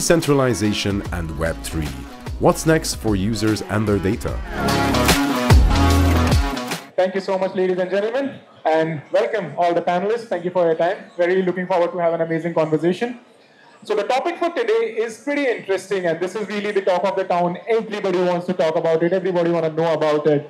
decentralization and Web3. What's next for users and their data? Thank you so much, ladies and gentlemen, and welcome all the panelists. Thank you for your time. Very looking forward to have an amazing conversation. So the topic for today is pretty interesting, and this is really the talk of the town. Everybody wants to talk about it. Everybody wants to know about it.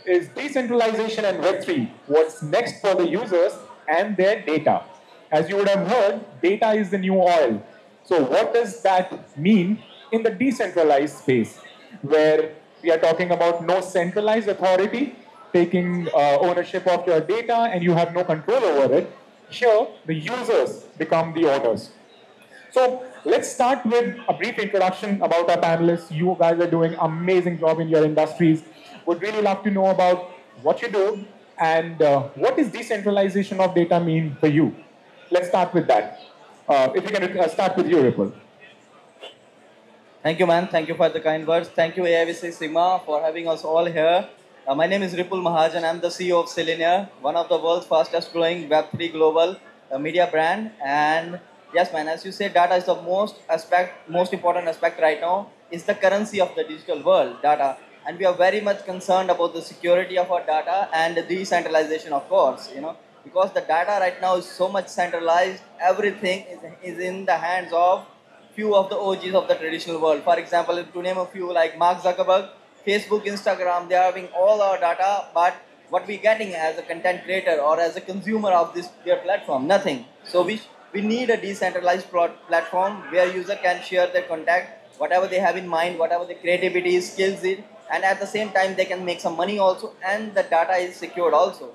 Is decentralization and Web3. What's next for the users and their data? As you would have heard, data is the new oil. So what does that mean in the decentralized space, where we are talking about no centralized authority taking ownership of your data and you have no control over it? Here, the users become the owners. So let's start with a brief introduction about our panelists. You guys are doing an amazing job in your industries. Would really love to know about what you do and what does decentralization of data mean for you? Let's start with that. If we can start with you, Ripul. Thank you, man. Thank you for the kind words. Thank you, AIBC Sigma, for having us all here. My name is Ripul Mahajan. I'm the CEO of 𝐒𝐭𝐨𝐬𝐬, one of the world's fastest growing Web3 global media brand. And yes, man, as you say, data is the most important aspect right now. It's the currency of the digital world, data. And we are very much concerned about the security of our data and the decentralization, of course, because the data right now is so much centralized. Everything is in the hands of few of the OGs of the traditional world. For example, to name a few, like Mark Zuckerberg, Facebook, Instagram, they are having all our data, but what we're getting as a content creator or as a consumer of their platform, nothing. So we need a decentralized platform where user can share their contact, whatever they have in mind, whatever the creativity, skills is, and at the same time they can make some money also, and the data is secured also.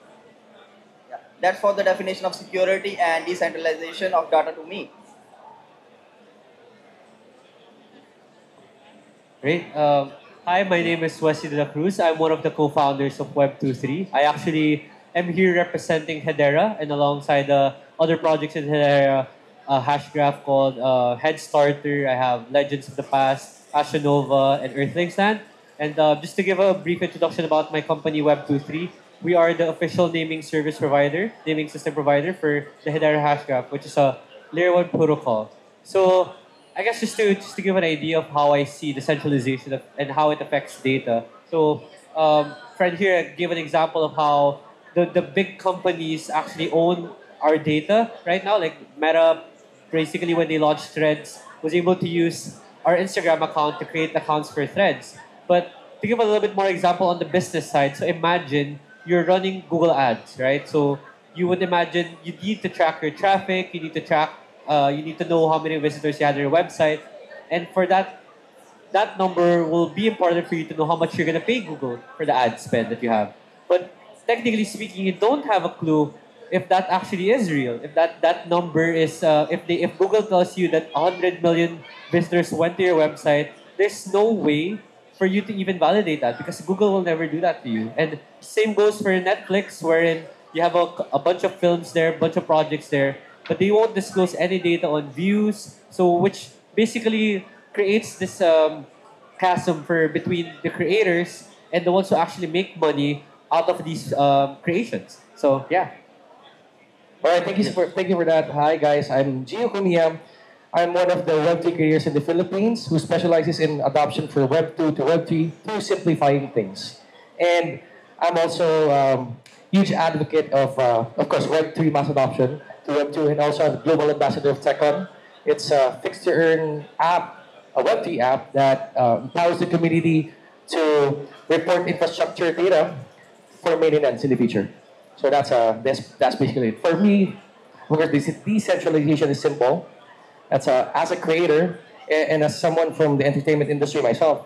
Yeah. That's for the definition of security and decentralization of data to me. Great. Hi, my name is Wesley de Cruz. I'm one of the co-founders of Web23. I actually am here representing Hedera, and alongside the other projects in Hedera, a hash graph called Headstarter. I have Legends of the Past, Ashanova, and Earthlings Land. And just to give a brief introduction about my company, Web23, we are the official naming system provider for the Hedera hash graph, which is a layer 1 protocol. So I guess just to give an idea of how I see decentralization and how it affects data. So, friend here gave an example of how the big companies actually own our data right now. Like Meta, basically when they launched Threads, was able to use our Instagram account to create accounts for Threads. But to give a little bit more example on the business side, so imagine you're running Google Ads, right? So you would imagine you need to track your traffic, you need to know how many visitors you had on your website. And for that number will be important for you to know how much you're going to pay Google for the ad spend that you have. But technically speaking, you don't have a clue if that actually is real. If that number is, if Google tells you that 100 million visitors went to your website, there's no way for you to even validate that because Google will never do that to you. And same goes for Netflix, wherein you have a bunch of films there, a bunch of projects there, but they won't disclose any data on views, so which basically creates this chasm between the creators and the ones who actually make money out of these creations. So yeah. All right, thank you for that. Hi guys, I'm 𝐒𝐭𝐭𝐲 Comia. I'm one of the Web3 creators in the Philippines who specializes in adoption for Web2 to Web3 through simplifying things. And I'm also a huge advocate of course, Web3 mass adoption to Web2, and also a global ambassador of Tekkon. It's a fix-to-earn app, a Web3 app that empowers the community to report infrastructure data for maintenance in the future. So that's basically it. For me, because decentralization is simple, as a creator and as someone from the entertainment industry myself,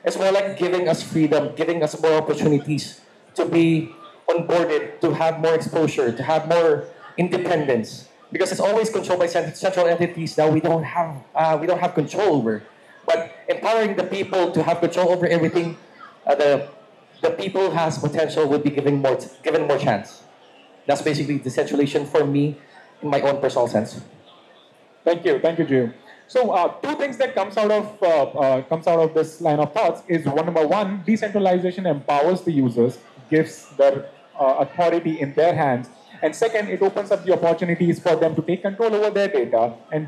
it's more like giving us freedom, giving us more opportunities to be onboarded, to have more exposure, to have more independence, because it's always controlled by central entities that we don't have control over. But empowering the people to have control over everything, the people who has potential will be given more chance. That's basically decentralization for me in my own personal sense. Thank you, 𝐺𝐿. So two things that comes out of this line of thoughts is number one, decentralization empowers the users, gives their authority in their hands, and second, it opens up the opportunities for them to take control over their data and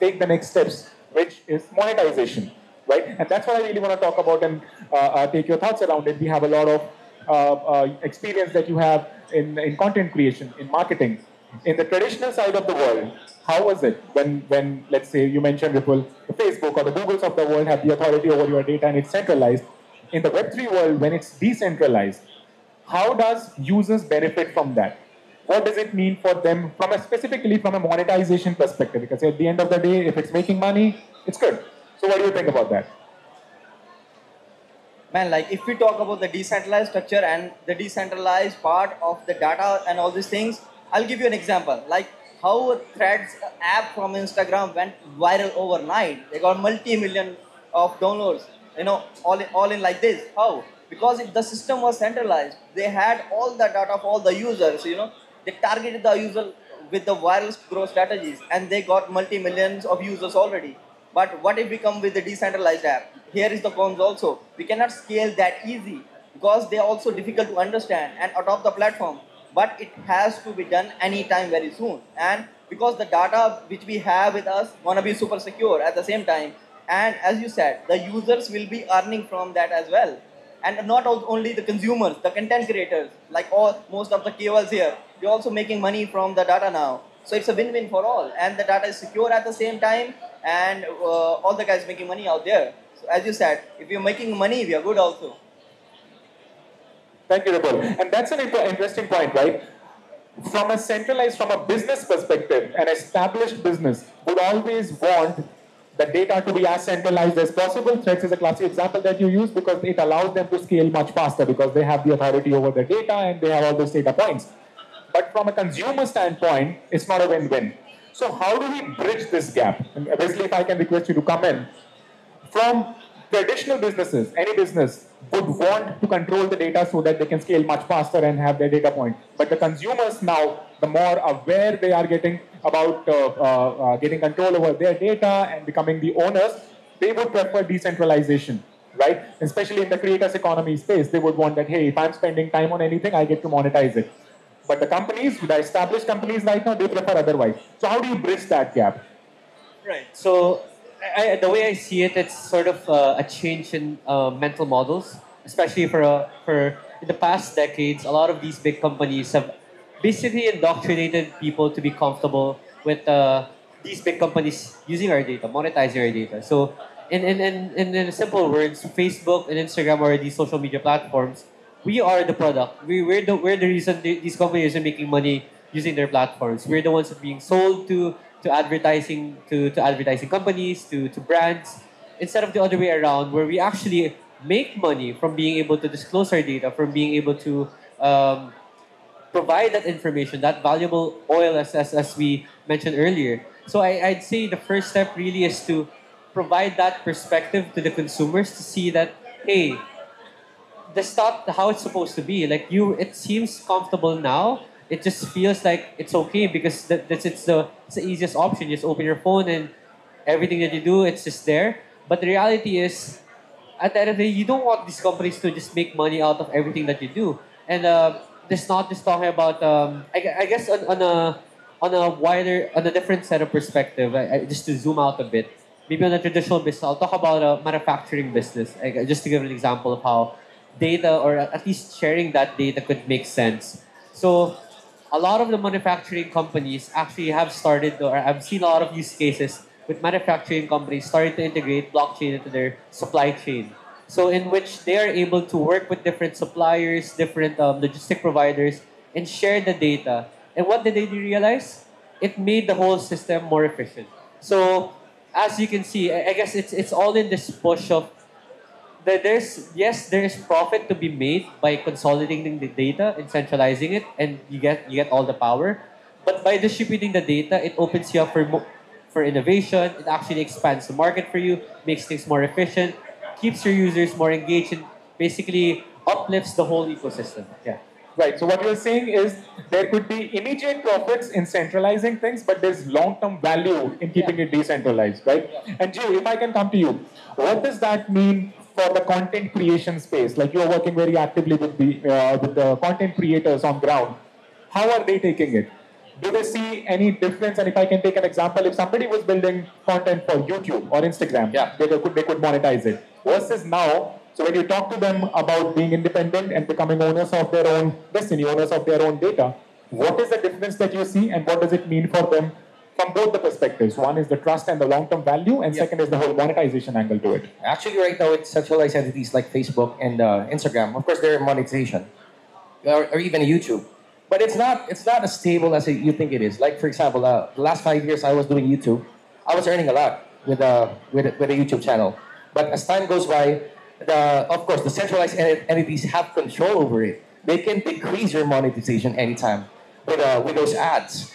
take the next steps which is monetization, right? And that's what I really want to talk about and take your thoughts around it. We have a lot of experience that you have in content creation, in marketing. In the traditional side of the world, how was it when let's say you mentioned Ripple, the Facebook or the Googles of the world have the authority over your data and it's centralized? In the Web3 world, when it's decentralized, how does users benefit from that? What does it mean for them specifically from a monetization perspective? Because at the end of the day, if it's making money, it's good. So what do you think about that? Man, like if we talk about the decentralized structure and the decentralized part of the data and all these things, I'll give you an example. Like how a Threads app from Instagram went viral overnight. They got multi-million of downloads, all in like this. How? Because the system was centralized. They had all the data of all the users, They targeted the user with the viral growth strategies and they got multi-millions of users already. But what if we come with the decentralized app? Here is the cons also. We cannot scale that easy because they are also difficult to understand and adopt the platform. But it has to be done anytime very soon. And because the data which we have with us want to be super secure at the same time. And as you said, the users will be earning from that as well. And not only the consumers, the content creators, like most of the KOLs here, they're also making money from the data now. So it's a win-win for all. And the data is secure at the same time, and all the guys making money out there. So as you said, if you're making money, we are good also. Thank you, Ripple. And that's an interesting point, right? From a business perspective, an established business would always want the data to be as centralized as possible. Threads is a classic example that you use because it allows them to scale much faster because they have the authority over the data and they have all those data points. But from a consumer standpoint, it's not a win-win. So how do we bridge this gap? And Wesley, if I can request you to come in. From traditional businesses, any business would want to control the data so that they can scale much faster and have their data point. But the consumers now, the more aware they are getting about getting control over their data and becoming the owners, they would prefer decentralization, right? Especially in the creators economy space, they would want that, hey, if I'm spending time on anything, I get to monetize it. But the companies, the established companies right now, they prefer otherwise. So how do you bridge that gap? Right. So the way I see it, it's sort of a change in mental models, especially for in the past decades. A lot of these big companies have basically indoctrinated people to be comfortable with these big companies using our data, monetizing our data. So in simple words, Facebook and Instagram are these social media platforms. We are the product. We're the reason these companies are making money using their platforms. We're the ones that are being sold to advertising companies, to brands, instead of the other way around, where we actually make money from being able to disclose our data, from being able to provide that information, that valuable oil, as we mentioned earlier. So I'd say the first step really is to provide that perspective to the consumers to see that, hey, that's not how it's supposed to be. Like it seems comfortable now. It just feels like it's okay because it's the easiest option. You just open your phone and everything that you do, it's just there. But the reality is, at the end of the day, you don't want these companies to just make money out of everything that you do. And this not just talking about, I guess on a different set of perspective, just to zoom out a bit. Maybe on a traditional business, I'll talk about a manufacturing business. Just to give an example of how data, or at least sharing that data, could make sense. So a lot of the manufacturing companies actually have started, or I've seen a lot of use cases with manufacturing companies starting to integrate blockchain into their supply chain. So in which they are able to work with different suppliers, different logistic providers, and share the data. And what did they realize? It made the whole system more efficient. So as you can see, I guess it's all in this push of there is profit to be made by consolidating the data and centralizing it, and you get all the power. But by distributing the data, it opens you up for innovation. It actually expands the market for you, makes things more efficient, keeps your users more engaged, and basically uplifts the whole ecosystem. Yeah. Right. So what you're saying is there could be immediate profits in centralizing things, but there's long-term value in keeping it decentralized, right? And Joe, if I can come to you, what does that mean for the content creation space? Like you're working very actively with the content creators on ground. How are they taking it? do they see any difference? And if I can take an example, if somebody was building content for YouTube or Instagram, they could monetize it. Versus now, so when you talk to them about being independent and becoming owners of their own destiny, owners of their own data, what is the difference that you see and what does it mean for them from both the perspectives? One is the trust and the long-term value, and second is the whole monetization angle to it. Actually, right now, it's centralized entities like Facebook and Instagram. Of course, they're monetization, or even YouTube. But it's not as stable as you think it is. Like, for example, the last 5 years I was doing YouTube, I was earning a lot with a YouTube channel. But as time goes by, of course, the centralized entities have control over it. They can decrease your monetization anytime with those ads.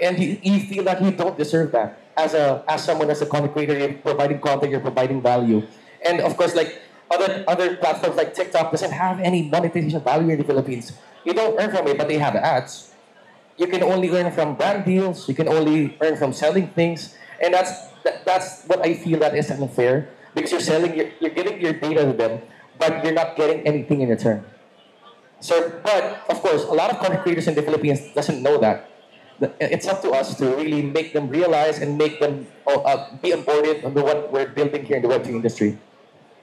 And you feel that you don't deserve that as someone, as a content creator. You're providing content, you're providing value, and of course, like other platforms like TikTok doesn't have any monetization value in the Philippines. You don't earn from it, but they have ads. You can only earn from brand deals. You can only earn from selling things, and that's what I feel that is unfair, because you're giving your data to them, but you're not getting anything in return. So, but of course, a lot of content creators in the Philippines doesn't know that. It's up to us to really make them realize and make them be onboarded on what we're building here in the Web3 industry.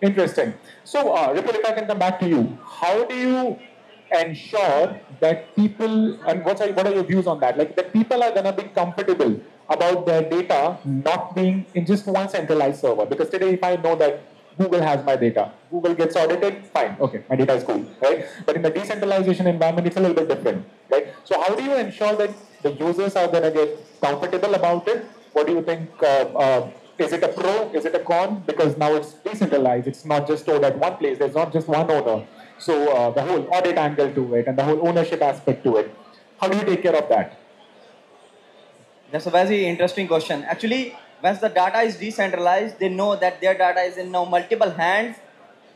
Interesting. So, Ripul, if I can come back to you, how do you ensure that people, and what are your views on that? Like, that people are going to be comfortable about their data not being in just one centralized server? Because today, if I know that Google has my data, Google gets audited, fine, okay, my data is cool, right? But in the decentralization environment, it's a little bit different, right? So how do you ensure that the users are going to get comfortable about it? What do you think? Is it a pro? Is it a con? Because now it's decentralized. It's not just stored at one place. There's not just one owner. So the whole audit angle to it and the whole ownership aspect to it. How do you take care of that? That's a very interesting question. Actually, once the data is decentralized, they know that their data is in now multiple hands,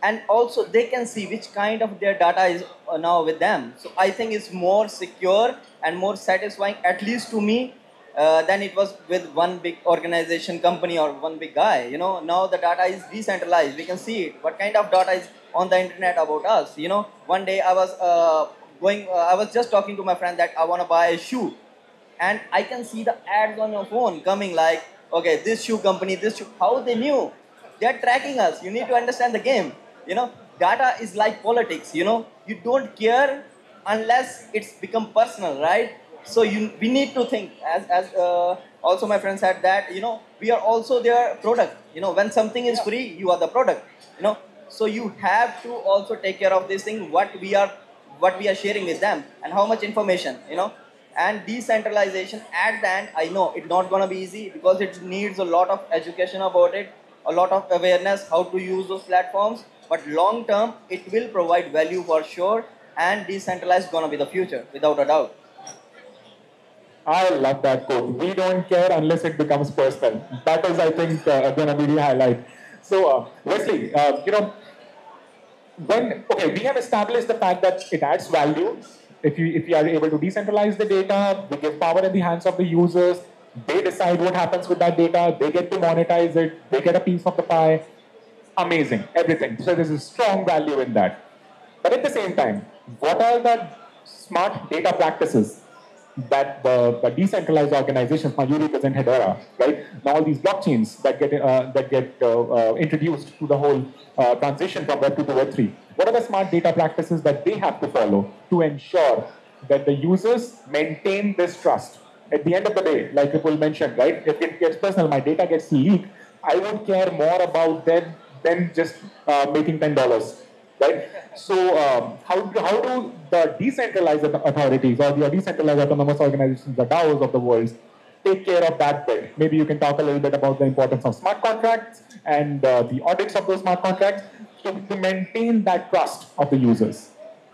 and also they can see which kind of their data is now with them. So I think it's more secure and more satisfying, at least to me, than it was with one big organization, company, or one big guy. You know, now the data is decentralized. We can see it. What kind of data is on the internet about us? You know, one day I was I was just talking to my friend that I want to buy a shoe, and I can see the ads on your phone coming like, okay, this shoe company, this shoe. How they knew? They're tracking us. You need to understand the game. You know, data is like politics. You know, you don't care unless it's become personal, right? So we need to think, as also my friend said that, you know, we are also their product. You know, when something is free, you are the product. You know, so you have to also take care of this thing, what we are sharing with them, and how much information. You know, and decentralization at the end, I know it's not gonna be easy, because it needs a lot of education about it, a lot of awareness how to use those platforms. But long term, it will provide value for sure, and decentralized gonna be the future without a doubt. I love that quote. We don't care unless it becomes personal. That is, I think, going to be the highlight. So, Wesley, you know, we have established the fact that it adds value. If you are able to decentralize the data, we give power in the hands of the users. They decide what happens with that data. They get to monetize it. They get a piece of the pie. Amazing, everything. So there's a strong value in that. But at the same time, what are the smart data practices that the decentralized organizations, now you represent Hedera, right? Now all these blockchains that get introduced to the whole transition from Web2 to Web3. What are the smart data practices that they have to follow to ensure that the users maintain this trust? At the end of the day, like Ripul mentioned, right? If it gets personal, my data gets leaked, I would care more about them than just making $10. Right? So how do the decentralized authorities or the decentralized autonomous organizations, the DAOs of the world, take care of that bit? Maybe you can talk a little bit about the importance of smart contracts and the audits of those smart contracts to maintain that trust of the users.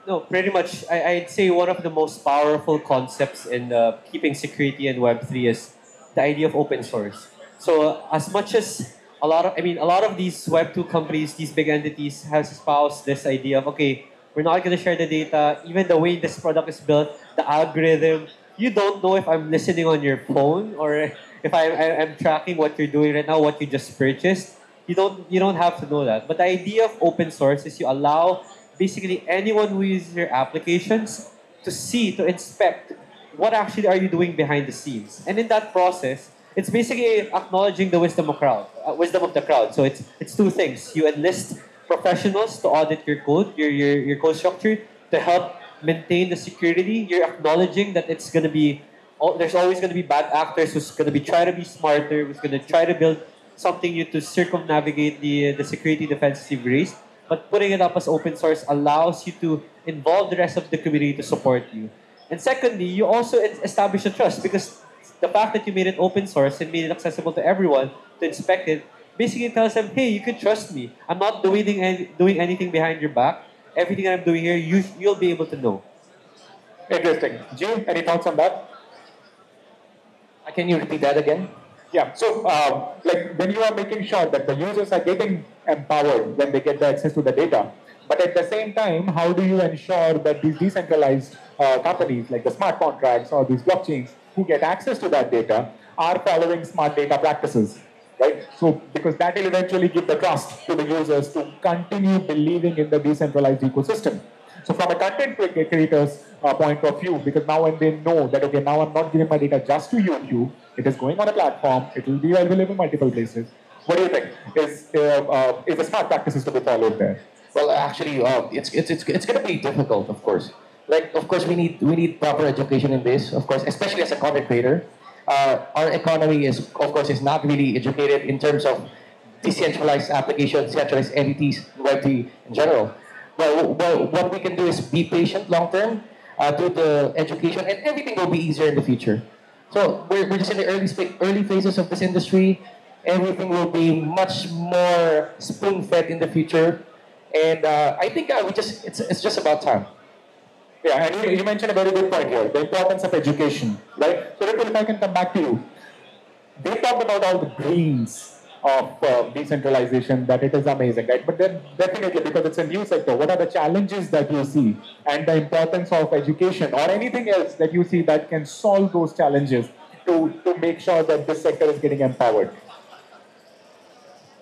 No, pretty much. I'd say one of the most powerful concepts in keeping security in Web3 is the idea of open source. So as much as a lot of these Web2 companies, these big entities, have espoused this idea of, okay, we're not going to share the data, even the way this product is built, the algorithm. You don't know if I'm listening on your phone or if I'm tracking what you're doing right now, what you just purchased. You don't have to know that. But the idea of open source is you allow basically anyone who uses your applications to inspect what actually are you doing behind the scenes? And in that process, it's basically acknowledging the wisdom of the crowd. So it's two things. You enlist professionals to audit your code, your code structure, to help maintain the security. You're acknowledging that it's going to be, there's always going to be bad actors who's going to be try to be smarter, who's going to try to build something new to circumnavigate the security defenses you've raised. But putting it up as open source allows you to involve the rest of the community to support you. And secondly, you also establish a trust, because the fact that you made it open source and made it accessible to everyone to inspect it basically tells them, hey, you can trust me. I'm not doing anything behind your back. Everything I'm doing here, you'll be able to know. Interesting. Jim, any thoughts on that? Can you repeat that again? Yeah, so like when you are making sure that the users are getting empowered when they get the access to the data, but at the same time, how do you ensure that these decentralized companies like the smart contracts or these blockchains who get access to that data are following smart data practices, right? So because that will eventually give the trust to the users to continue believing in the decentralized ecosystem. So from a content creator's point of view, because now when they know that, okay, now I'm not giving my data just to YouTube, it is going on a platform, it will be available in multiple places. What do you think? Is the smart practices to be followed there? Well, actually, it's going to be difficult, of course. Like, of course, we need proper education in this, of course, especially as a content creator. Our economy is not really educated in terms of decentralized applications, centralized entities, Web3 in general. Well, what we can do is be patient long term, do the education, and everything will be easier in the future. So we're just in the early phases of this industry. Everything will be much more spoon-fed in the future, and I think it's just about time. Yeah, and you mentioned a very good point here, the importance of education, right? So Ripul, if I can come back to you. They talked about all the greens of decentralization, that it is amazing, right? But then definitely, because it's a new sector, what are the challenges that you see and the importance of education or anything else that you see that can solve those challenges to make sure that this sector is getting empowered?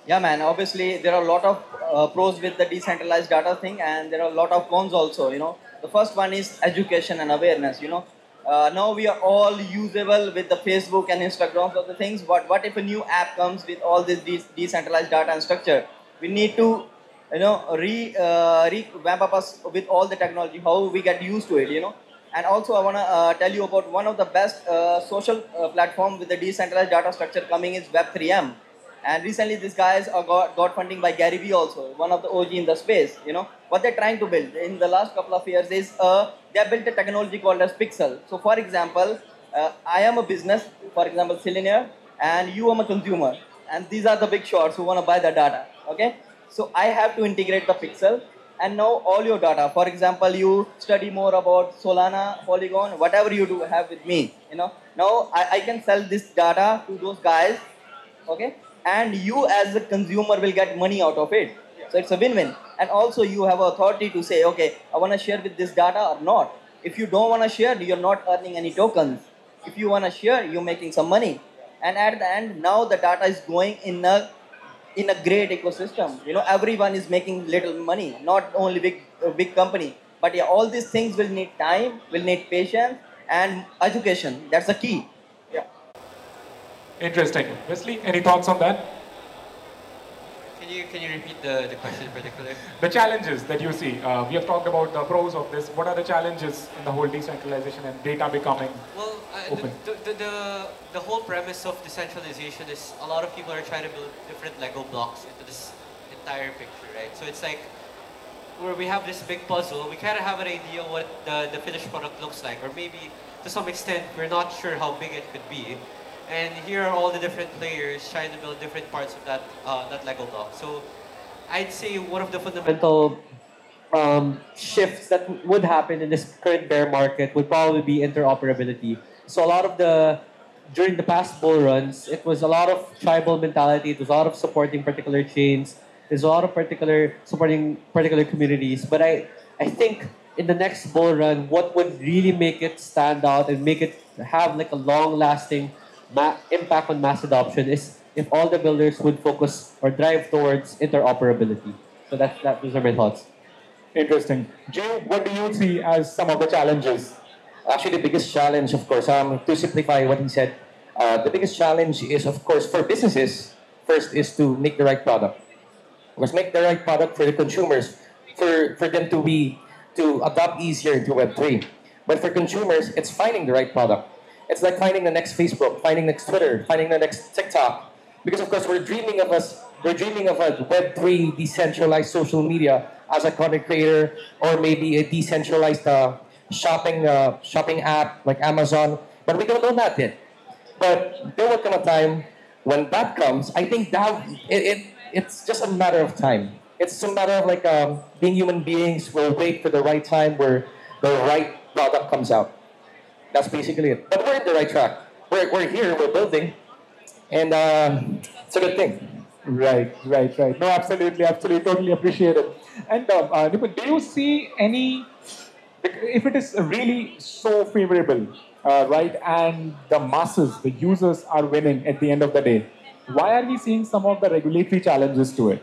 Yeah, man. Obviously, there are a lot of pros with the decentralized data thing, and there are a lot of cons also. The first one is education and awareness. Now we are all usable with the Facebook and Instagrams of the things. But what if a new app comes with all this decentralized data and structure? We need to, revamp up us with all the technology. How we get used to it. And also, I want to tell you about one of the best social platform with the decentralized data structure coming is Web3M. And recently, these guys got funding by Gary Vee also, one of the OG in the space. What they're trying to build in the last couple of years is they have built a technology called as Pixel. So, for example, I am a business, for example, Selenium, and you are a consumer, and these are the big shots who want to buy the data. Okay, so I have to integrate the Pixel and now all your data. For example, you study more about Solana, Polygon, whatever you do have with me. Now I can sell this data to those guys. Okay. And you as a consumer will get money out of it. So it's a win-win. And also you have authority to say, okay, I want to share with this data or not. If you don't want to share, you're not earning any tokens. If you want to share, you're making some money. And at the end, now the data is going in a great ecosystem. Everyone is making little money, not only big company. But yeah, all these things will need time, will need patience and education. That's the key. Interesting. Wesley, any thoughts on that? Can you repeat the question in particular? The challenges that you see. We have talked about the pros of this. What are the challenges in the whole decentralization and data becoming open? The whole premise of decentralization is a lot of people are trying to build different Lego blocks into this entire picture, right? So it's like where we have this big puzzle, we kind of have an idea what the finished product looks like, or maybe to some extent we're not sure how big it could be. And here are all the different players trying to build different parts of that Lego block. So I'd say one of the fundamental shifts that would happen in this current bear market would probably be interoperability. So a lot of during the past bull runs, it was a lot of tribal mentality, it was a lot of supporting particular chains, there's a lot of supporting particular communities. But I think in the next bull run, what would really make it stand out and make it have like a long-lasting impact on mass adoption is if all the builders would focus or drive towards interoperability. So those are my thoughts. Interesting. Jay, what do you see as some of the challenges Actually, the biggest challenge, of course, to simplify what he said, the biggest challenge is, of course, for businesses, first is to make the right product. Let's make the right product for the consumers, for them to adopt easier to Web3. But for consumers, it's finding the right product. It's like finding the next Facebook, finding next Twitter, finding the next TikTok. Because of course we're dreaming of a Web3 decentralized social media as a content creator, or maybe a decentralized shopping app like Amazon. But we don't know that yet. But there will come a time when that comes. I think that it's just a matter of time. It's a matter of like being human beings. We'll wait for the right time where the right product comes out. That's basically it. But we're in the right track. We're here. We're building, and it's a good thing. Right. No, absolutely, totally appreciate it. And Ripul, do you see any, if it is really so favorable, right, and the masses, the users are winning at the end of the day, why are we seeing some of the regulatory challenges to it?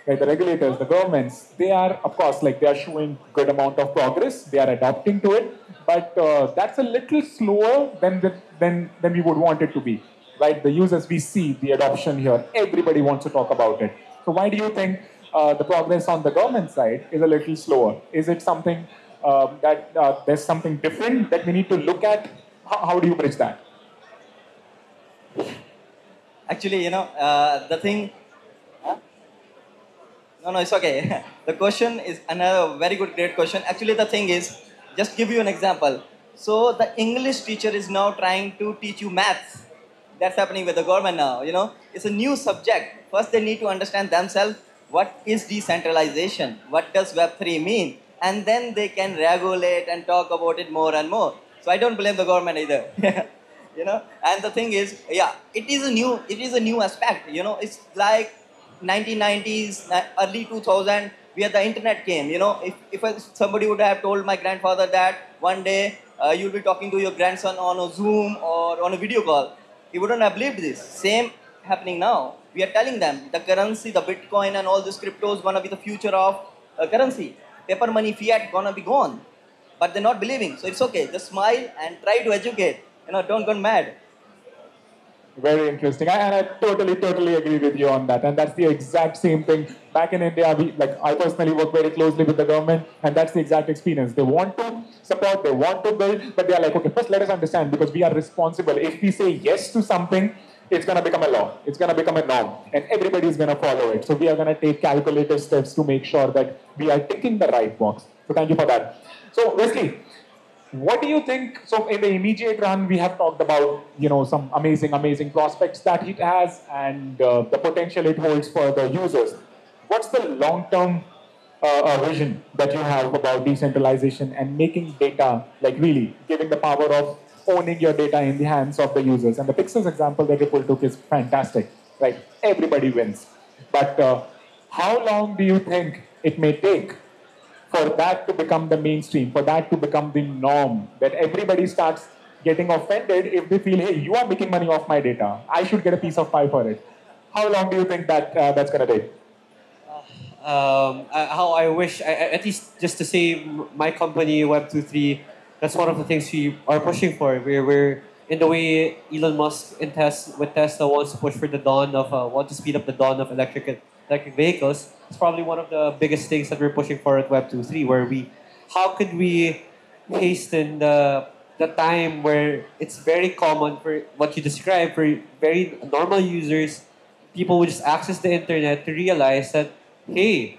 Right, the regulators, the governments, they are, of course, like they are showing good amount of progress, they are adapting to it, but that's a little slower than we would want it to be. Right, the users, we see the adoption here. Everybody wants to talk about it. So why do you think the progress on the government side is a little slower? Is it something that there's something different that we need to look at? How do you bridge that? Actually, the thing. Huh? No, it's okay. The question is another very good, great question. Actually, the thing is, just give you an example. So the English teacher is now trying to teach you maths. That's happening with the government now, It's a new subject. First, they need to understand themselves what is decentralization, what does Web3 mean, and then they can regulate and talk about it more and more. So I don't blame the government either, And the thing is, yeah, it is a new aspect, It's like 1990s, early 2000, where the internet came, If somebody would have told my grandfather that one day you'll be talking to your grandson on a Zoom or on a video call, he wouldn't have believed this. Same happening now. We are telling them the currency, the Bitcoin and all this crypto is going to be the future of currency. Paper money, fiat, going to be gone. But they're not believing. So it's okay. Just smile and try to educate. Don't go mad. Very interesting. And I totally agree with you on that. And that's the exact same thing. Back in India, I personally work very closely with the government, and that's the exact experience. They want to support, they want to build, but they are like, okay, first let us understand, because we are responsible. If we say yes to something, it's going to become a law. It's going to become a norm, and everybody is going to follow it. So we are going to take calculated steps to make sure that we are ticking the right box. So thank you for that. So Wesley, what do you think? So in the immediate run, we have talked about, some amazing prospects that it has and the potential it holds for the users. What's the long-term vision that you have about decentralization and making data, like really giving the power of owning your data in the hands of the users? And the Pixels example that Ripul took is fantastic, right? Everybody wins. But how long do you think it may take for that to become the mainstream, for that to become the norm, that everybody starts getting offended if they feel, hey, you are making money off my data, I should get a piece of pie for it? How long do you think that that's going to take? How I wish, at least just to say, my company, Web23, that's one of the things we are pushing for. We're in the way Elon Musk with Tesla wants to push for the dawn of, want to speed up the dawn of electric vehicles. It's probably one of the biggest things that we're pushing for at Web23, where how could we hasten the time where it's very common for what you described, for very normal users, people would just access the internet to realize that, hey,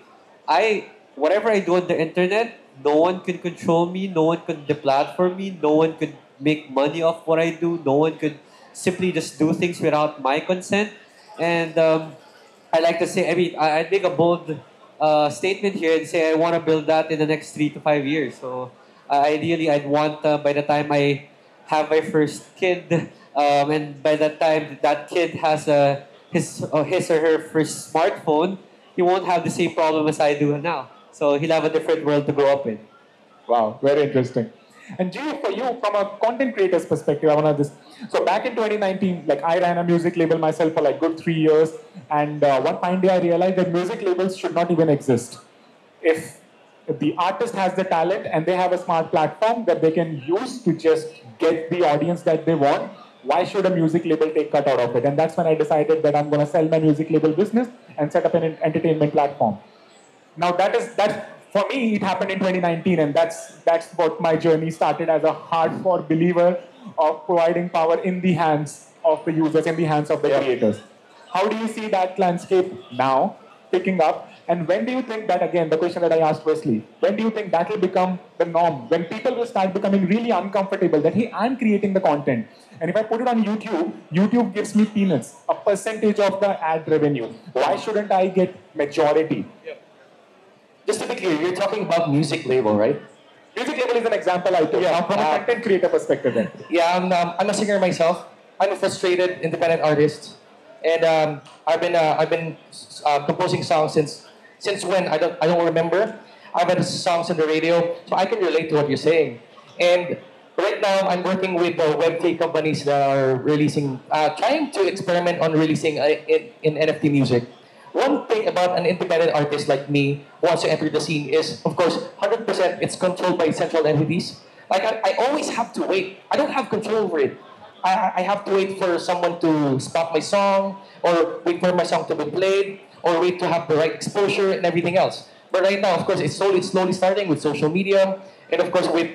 whatever I do on the internet, no one can control me, no one could deplatform me, no one could make money off what I do, no one could simply just do things without my consent. And I like to say, I'd make a bold statement here and say I want to build that in the next 3 to 5 years. So ideally, I'd want by the time I have my first kid, and by that time that kid has his or her first smartphone, he won't have the same problem as I do now. So he'll have a different world to grow up in. Wow, very interesting. And Gio, for you, from a content creator's perspective, I want to this. So back in 2019, I ran a music label myself for good 3 years, and one fine day I realized that music labels should not even exist. If the artist has the talent and they have a smart platform that they can use to just get the audience that they want, why should a music label take cut out of it? And that's when I decided that I'm going to sell my music label business and set up an entertainment platform. Now that's for me, it happened in 2019, and that's what my journey started as a hardcore believer of providing power in the hands of the users, in the hands of the creators. How do you see that landscape now picking up? And when do you think that, again, the question that I asked Wesley, when do you think that will become the norm? When people will start becoming really uncomfortable that, hey, I'm creating the content. And if I put it on YouTube, YouTube gives me peanuts, a percentage of the ad revenue. Why shouldn't I get majority? Just to be clear, you're talking about music label, right? Music label is an example I took. From a content creator perspective then. Yeah, I'm a singer myself. I'm a frustrated independent artist. And I've been composing songs since when I don't remember. I've had songs on the radio, so I can relate to what you're saying. And right now, I'm working with the Web3 companies that are releasing, trying to experiment on releasing in NFT music. One thing about an independent artist like me who wants to enter the scene is, of course, 100% it's controlled by central entities. Like I always have to wait. I don't have control over it. I have to wait for someone to spot my song, or wait for my song to be played, or wait to have the right exposure and everything else. But right now, of course, it's slowly starting with social media, and of course with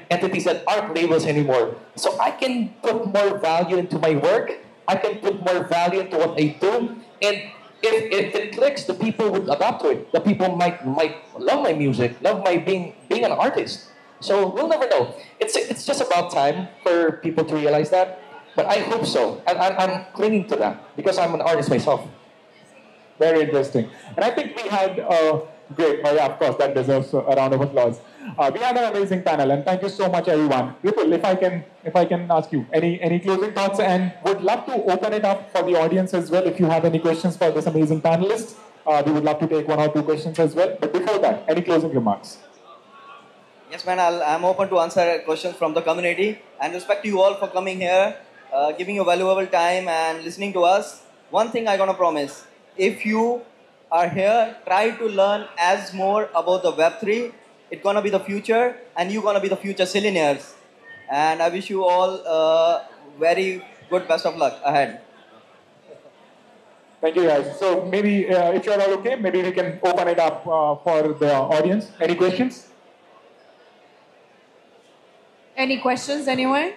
entities that aren't labels anymore. So I can put more value into my work. I can put more value into what I do, and if it clicks, the people would adapt to it. The people might love my music, love my being an artist. So we'll never know. It's just about time for people to realize that. But I hope so. I'm clinging to that because I'm an artist myself. Very interesting. And I think we had great, of course, that deserves a round of applause. We had an amazing panel, and thank you so much, everyone. Ripul, if I can ask you any closing thoughts, and would love to open it up for the audience as well. If you have any questions for this amazing panelist, we would love to take 1 or 2 questions as well. But before that, any closing remarks? Yes, man, I'm open to answer questions from the community, and respect you all for coming here, giving your valuable time and listening to us. One thing I'm gonna promise: if you are here, try to learn as more about the Web3. It's gonna be the future, and you're gonna be the future zillionaires. And I wish you all very good best of luck ahead. Thank you, guys. So maybe if you're all okay, maybe we can open it up for the audience. Any questions? Any questions, anyone?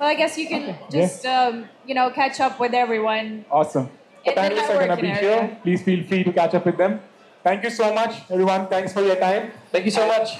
Well, I guess you can just, catch up with everyone. Awesome. The In the panelists are going to be networking here. area. Please feel free to catch up with them. Thank you so much, everyone. Thanks for your time. Thank you so much.